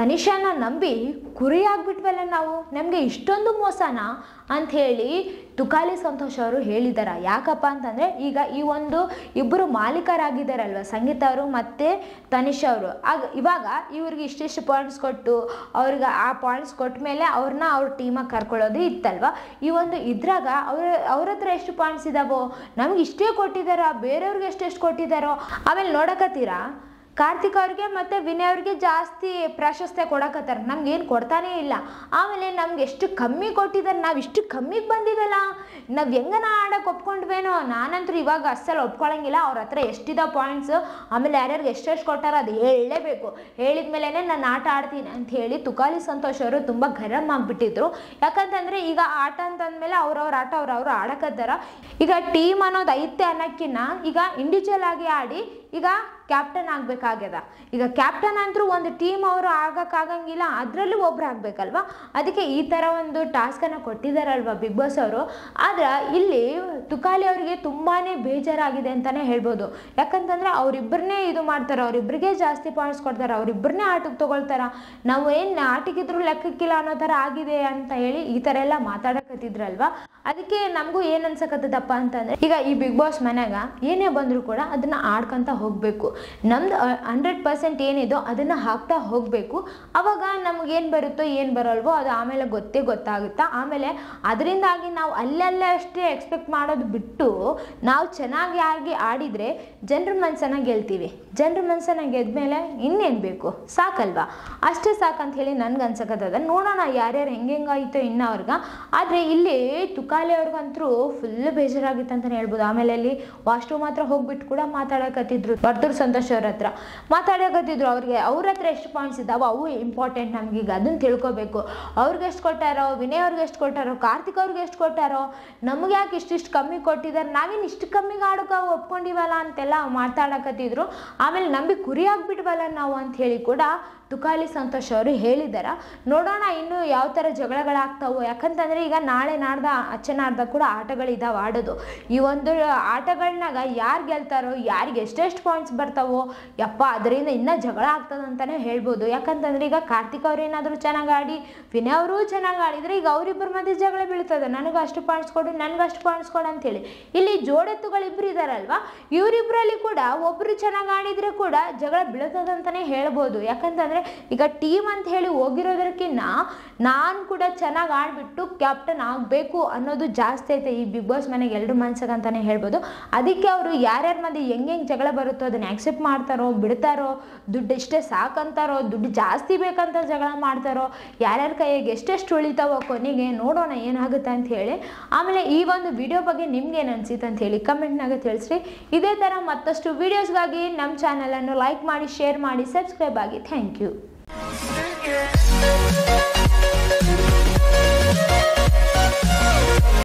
ತನಿಷಾನ ನಂಬಿ ಕುರಿ ಆಗ್ಬಿಟ್ವಲ್ಲ ನಾವು, ನಮಗೆ ಇಷ್ಟೊಂದು ಮೋಸನಾ ಅಂಥೇಳಿ ತುಕಾಲಿ ಸಂತೋಷ್ ಅವರು ಹೇಳಿದ್ದಾರೆ. ಯಾಕಪ್ಪ ಅಂತಂದರೆ ಈಗ ಈ ಒಂದು ಇಬ್ಬರು ಮಾಲೀಕರಾಗಿದ್ದಾರಲ್ವ, ಸಂಗೀತ ಅವರು ಮತ್ತು ತನಿಷಾ ಅವರು. ಇವಾಗ ಇವ್ರಿಗೆ ಇಷ್ಟಿಷ್ಟು ಪಾಯಿಂಟ್ಸ್ ಕೊಟ್ಟು ಅವ್ರಿಗೆ ಆ ಪಾಯಿಂಟ್ಸ್ ಕೊಟ್ಟ ಮೇಲೆ ಅವ್ರನ್ನ ಅವ್ರ ಟೀಮಾಗಿ ಕರ್ಕೊಳ್ಳೋದು ಇತ್ತಲ್ವ. ಈ ಒಂದು ಇದ್ರಾಗ ಅವ್ರ ಹತ್ರ ಎಷ್ಟು ಪಾಯಿಂಟ್ಸ್ ಇದ್ದಾವೋ ನಮ್ಗೆ ಇಷ್ಟೇ ಕೊಟ್ಟಿದ್ದಾರೋ, ಬೇರೆಯವ್ರಿಗೆ ಎಷ್ಟೆಷ್ಟು ಕೊಟ್ಟಿದ್ದಾರೋ. ಆಮೇಲೆ ನೋಡಕತ್ತೀರಾ, ಕಾರ್ತಿಕ್ ಅವ್ರಿಗೆ ಮತ್ತು ವಿನಯ್ ಅವ್ರಿಗೆ ಜಾಸ್ತಿ ಪ್ರಾಶಸ್ತ್ಯ ಕೊಡಕತ್ತಾರೆ, ನಮ್ಗೇನು ಕೊಡ್ತಾನೇ ಇಲ್ಲ. ಆಮೇಲೆ ನಮ್ಗೆ ಎಷ್ಟು ಕಮ್ಮಿ ಕೊಟ್ಟಿದ್ದಾರೆ, ನಾವು ಇಷ್ಟು ಕಮ್ಮಿಗೆ ಬಂದಿವಲ್ಲ, ನಾವು ಹೆಂಗನ ಆಡೋಕೆ ಒಪ್ಕೊಂಡ್ವೇನೋ. ನಾನಂತೂ ಇವಾಗ ಅಸ್ಸಲು ಒಪ್ಕೊಳ್ಳೋಂಗಿಲ್ಲ. ಅವ್ರ ಹತ್ರ ಎಷ್ಟಿದೆ ಪಾಯಿಂಟ್ಸು, ಆಮೇಲೆ ಯಾರ್ಯಾರಿಗೆ ಎಷ್ಟೆಷ್ಟು ಕೊಟ್ಟಾರೋ ಅದು ಹೇಳಲೇಬೇಕು. ಹೇಳಿದ ಮೇಲೇ ನಾನು ಆಟ ಆಡ್ತೀನಿ ಅಂತ ಹೇಳಿ ತುಕಾಲಿ ಸಂತೋಷ್ ಅವರು ತುಂಬ ಗರಂ ಆಗಿಬಿಟ್ಟಿದ್ರು. ಯಾಕಂತಂದರೆ ಈಗ ಆಟ ಅಂತಂದಮೇಲೆ ಅವ್ರವ್ರ ಆಟ ಅವ್ರವ್ರು ಆಡಕತ್ತಾರ. ಈಗ ಟೀಮ್ ಅನ್ನೋದು ಐತೆ ಅನ್ನೋಕ್ಕಿಂತ ಈಗ ಇಂಡಿವಿಜುವಲ್ ಆಗಿ ಆಡಿ ಈಗ ಕ್ಯಾಪ್ಟನ್ ಆಗಬೇಕಾಗ್ಯದ. ಈಗ ಕ್ಯಾಪ್ಟನ್ ಅಂತರೂ ಒಂದು ಟೀಮ್ ಅವರು ಆಗೋಕ್ಕಾಗಂಗಿಲ್ಲ, ಅದರಲ್ಲೂ ಒಬ್ರು ಆಗಬೇಕಲ್ವ. ಅದಕ್ಕೆ ಈ ಥರ ಒಂದು ಟಾಸ್ಕನ್ನು ಕೊಟ್ಟಿದ್ದಾರಲ್ವ ಬಿಗ್ ಬಾಸ್ ಅವರು. ಆದರೆ ಇಲ್ಲಿ ತುಕಾಲಿ ಅವರಿಗೆ ತುಂಬಾ ಬೇಜಾರಾಗಿದೆ ಅಂತಲೇ ಹೇಳ್ಬೋದು. ಯಾಕಂತಂದರೆ ಅವರಿಬ್ಬರನ್ನೇ ಇದು ಮಾಡ್ತಾರೆ, ಅವರಿಬ್ಬರಿಗೆ ಜಾಸ್ತಿ ಪಾಯಿಂಟ್ಸ್ ಕೊಡ್ತಾರೆ, ಅವರಿಬ್ಬರನ್ನೇ ಆಟಕ್ಕೆ ತೊಗೊಳ್ತಾರೆ. ನಾವು ಏನು ಆಟಕ್ಕಿದ್ರು ಲೆಕ್ಕಕ್ಕಿಲ್ಲ ಅನ್ನೋ ಥರ ಆಗಿದೆ ಅಂತ ಹೇಳಿ ಈ ಥರ ಎಲ್ಲ ಮಾತಾಡಕತ್ತಿದ್ರಲ್ವ. ಅದಕ್ಕೆ ನಮಗೂ ಏನು ಅನ್ಸಕತ್ತದಪ್ಪ ಅಂತಂದರೆ, ಈಗ ಈ ಬಿಗ್ ಬಾಸ್ ಮನ್ಯಾಗ ಏನೇ ಬಂದರೂ ಕೂಡ ಅದನ್ನು ಆಡ್ಕೊತ ಹೋಗಬೇಕು. ನಮ್ದು 100% ಏನಿದೋ ಅದನ್ನು ಹಾಕ್ತಾ ಹೋಗಬೇಕು. ಆವಾಗ ನಮಗೇನು ಬರುತ್ತೋ ಏನು ಬರೋಲ್ವೋ ಅದು ಆಮೇಲೆ ಗೊತ್ತಾಗುತ್ತಾ. ಆಮೇಲೆ ಅದರಿಂದಾಗಿ ನಾವು ಅಲ್ಲಲ್ಲೇ ಅಷ್ಟೇ ಎಕ್ಸ್ಪೆಕ್ಟ್ ಮಾಡೋದು ಬಿಟ್ಟು ನಾವು ಚೆನ್ನಾಗಿ ಆಡಿದರೆ ಜನರ ಮನಸ್ಸನ್ನು ಗೆಲ್ತೀವಿ. ಜನರ ಮನಸ್ಸನ್ನು ಗೆದ್ಮೇಲೆ ಇನ್ನೇನು ಬೇಕು, ಸಾಕಲ್ವಾ? ಅಷ್ಟೇ ಸಾಕಂತ ಹೇಳಿ ನನ್ಗೆ ಅನ್ಸಕತ್ತದ. ನೋಡೋಣ ಯಾರ್ಯಾರು ಹೆಂಗಾಯಿತೋ ಇನ್ನು ಅವ್ರಿಗೆ. ಆದರೆ ಇಲ್ಲಿ ತುಕಾಲಿ ಅವ್ರಿಗಂತೂ ಫುಲ್ ಬೇಜಾರಾಗಿತ್ತು ಅಂತಲೇ ಹೇಳ್ಬೋದು. ಆಮೇಲೆ ಅಲ್ಲಿ ವಾಶ್ರೂಮ್ ಹತ್ರ ಹೋಗ್ಬಿಟ್ಟು ಕೂಡ ಮಾತಾಡಕತ್ತಿದ್ರು, ಬರ್ದೂರು ಸಂತೋಷ್ ಅವ್ರ ಹತ್ರ ಮಾತಾಡಕತ್ತಿದ್ರು. ಅವ್ರ ಹತ್ರ ಎಷ್ಟು ಪಾಯಿಂಟ್ಸ್ ಇದ್ದಾವೆ ಅವು ಇಂಪಾರ್ಟೆಂಟ್ ನಮಗೀಗ, ಅದನ್ನು ತಿಳ್ಕೊಬೇಕು. ಅವ್ರಿಗೆ ಎಷ್ಟು ಕೊಟ್ಟಾರೋ, ವಿನಯ್ ಅವ್ರಿಗೆ ಎಷ್ಟು ಕೊಟ್ಟಾರೋ, ಕಾರ್ತಿಕ್ ಅವ್ರಿಗೆ ಎಷ್ಟು ಕೊಟ್ಟಾರೋ, ನಮ್ಗೆ ಯಾಕೆ ಇಷ್ಟಿಷ್ಟು ಕಮ್ಮಿ ಕೊಟ್ಟಿದ್ದಾರೆ, ನಾವೇನು ಇಷ್ಟು ಕಮ್ಮಿಗೆ ಆಡೋಕೆ ಒಪ್ಕೊಂಡಿವಲ್ಲ ಅಂತೆಲ್ಲ ಮಾತಾಡಕತ್ತಿದ್ರು. ಆಮೇಲೆ ನಂಬಿ ಕುರಿ ಆಗ್ಬಿಟ್ವಲ್ಲ ನಾವು ಅಂತ ಹೇಳಿ ಕೂಡ ತುಕಾಲಿ ಸಂತೋಷ್ ಅವರು ಹೇಳಿದ್ದಾರೆ. ನೋಡೋಣ ಇನ್ನು ಯಾವ ಥರ ಜಗಳಗಳಾಗ್ತಾವೋ. ಯಾಕಂತಂದರೆ ಈಗ ನಾಳೆ ನಾಡ್ದ ಕೂಡ ಆಟಗಳಿದ್ದಾವೆ ಆಡೋದು. ಈ ಒಂದು ಆಟಗಳನ್ನಾಗ ಯಾರು ಗೆಲ್ತಾರೋ, ಯಾರಿಗೆ ಎಷ್ಟೆಷ್ಟು ಪಾಯಿಂಟ್ಸ್ ಬರ್ತಾವೋ ಯಪ್ಪ, ಅದರಿಂದ ಇನ್ನೂ ಜಗಳ ಆಗ್ತದೆ ಅಂತಲೇ ಹೇಳ್ಬೋದು. ಯಾಕಂತಂದರೆ ಈಗ ಕಾರ್ತಿಕ್ ಅವ್ರು ಏನಾದರೂ ಚೆನ್ನಾಗಿ ಆಡಿ ವಿನಯ್ ಅವರು ಚೆನ್ನಾಗಿ ಆಡಿದರೆ ಈಗ ಅವರಿಬ್ಬರ ಮಧ್ಯೆ ಜಗಳ ಬೀಳ್ತದೆ. ನನಗೆ ಅಷ್ಟು ಪಾಯಿಂಟ್ಸ್ ಕೊಡು, ನನಗೆ ಅಷ್ಟು ಪಾಯಿಂಟ್ಸ್ ಕೊಡು ಅಂತೇಳಿ. ಇಲ್ಲಿ ಜೋಡೆತ್ತುಗಳಿಬ್ಬರು ಇದ್ದಾರಲ್ವ, ಇವರಿಬ್ಬರಲ್ಲಿ ಕೂಡ ಒಬ್ಬರು ಚೆನ್ನಾಗಿ ಆಡಿದರೆ ಕೂಡ ಜಗಳ ಬೀಳ್ತದಂತಲೇ ಹೇಳ್ಬೋದು. ಯಾಕಂತಂದರೆ ಈಗ ಟೀಮ್ ಅಂತ ಹೇಳಿ ಹೋಗಿರೋದಕ್ಕಿಂತ ನಾನು ಕೂಡ ಚೆನ್ನಾಗಿ ಆಡ್ಬಿಟ್ಟು ಕ್ಯಾಪ್ಟನ್ ಆಗಬೇಕು ಅನ್ನೋದು ಜಾಸ್ತಿ ಐತೆ ಈ ಬಿಗ್ ಬಾಸ್ ಮನೆಗೆ ಎಲ್ಲರೂ ಮನ್ಸಾಗ ಅಂತಲೇ ಹೇಳ್ಬೋದು. ಅದಕ್ಕೆ ಅವರು ಯಾರ್ಯಾರ ಮಧ್ಯೆ ಹೆಂಗೆ ಜಗಳ ಬರುತ್ತೋ ಅದನ್ನು ಆಕ್ಸೆಪ್ಟ್ ಮಾಡ್ತಾರೋ, ಬಿಡ್ತಾರೋ, ದುಡ್ಡು ಎಷ್ಟೇ ಸಾಕಂತಾರೋ, ದುಡ್ಡು ಜಾಸ್ತಿ ಬೇಕಂತ ಜಗಳ ಮಾಡ್ತಾರೋ, ಯಾರ್ಯಾರ ಕೈಯಾಗೆ ಎಷ್ಟೆಷ್ಟು ಉಳಿತಾವೋ ಕೊನೆಗೆ ನೋಡೋಣ ಏನಾಗುತ್ತೆ ಅಂತ ಹೇಳಿ. ಆಮೇಲೆ ಈ ಒಂದು ವಿಡಿಯೋ ಬಗ್ಗೆ ನಿಮ್ಗೆ ಏನು ಅನಿಸಿತ್ತು ಅಂತ ಹೇಳಿ ಕಮೆಂಟ್ನಾಗ ತಿಳಿಸ್ರಿ. ಇದೇ ಥರ ಮತ್ತಷ್ಟು ವೀಡಿಯೋಸ್ಗಾಗಿ ನಮ್ಮ ಚಾನಲನ್ನು ಲೈಕ್ ಮಾಡಿ, ಶೇರ್ ಮಾಡಿ, ಸಬ್ಸ್ಕ್ರೈಬ್ ಆಗಿ. Thank you.